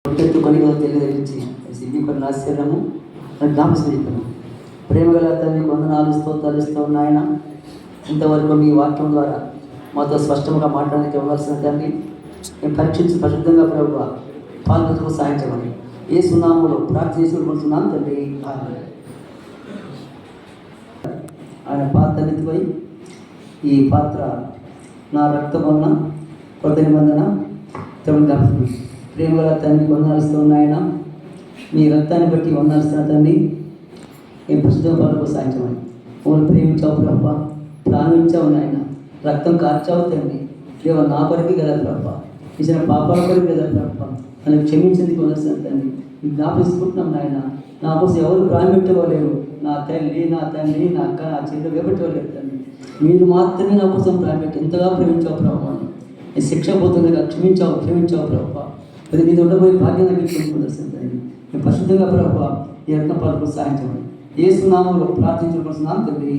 కొట్టుకొని తెలియజేసి మీకు ఆశ్చర్యము జ్ఞాపకం ప్రేమగల తండ్రి వందనాలు స్తోత్రాలు ఇస్తూ ఉన్నాయన. ఇంతవరకు మీ వాక్యం ద్వారా మాతో స్పష్టంగా మాట్లాడడానికి ఇవ్వాల్సిన తండ్రి మేము పరీక్షించి పరిశుద్ధంగా ప్రభు పాల్గొనకు సాధించమని ఏ సున్నాములో ప్రార్థన చేసుకుంటున్నాను తండ్రి. ఆయన పాత్ర ఎత్తిపోయి ఈ పాత్ర నా రక్తం వలన కొత్త నిబంధన జ్ఞాపకం. ప్రేమగల తండ్రి వందనాలుస్తూ ఉన్నాయన. మీ రక్తాన్ని బట్టి వందనాలుస్తున్న తండ్రి మేము ప్రస్తుతం పనులకు సాధించమని మమ్మల్ని ప్రేమించావు ప్రభ, ప్రాణం ఇచ్చావు నాయన, రక్తం కార్చావు తండ్రి. దేవ నా కొరకే కదా ప్రభ, ఇచ్చిన పాపాల కొరకు కదా ప్రభ, నన్ను క్షమించింది కొనసాగు తండ్రి. జ్ఞాపిస్తున్నాం నాయన. నా కోసం ఎవరు ప్రాణం పెట్టవలేరు, నా తల్లి నా తండ్రి నా అక్క నా చెల్లి ఎవరు తండ్రి. మీరు మాత్రమే నా కోసం ప్రాణం పెట్టి ఎంతగా ప్రేమించావు ప్రభావం. నేను శిక్ష పోతుండగా క్షమించావు ప్రభావ. అది మీద ఉండబోయే భాగ్యం నాకు ఇచ్చుకుంటుంది. నేను పరిశుద్ధంగా ప్రభావ ఈ రత్న పాలకు సాధించమని ఏ సునామంలో ప్రార్థించుకుంటున్నాను తండ్రి.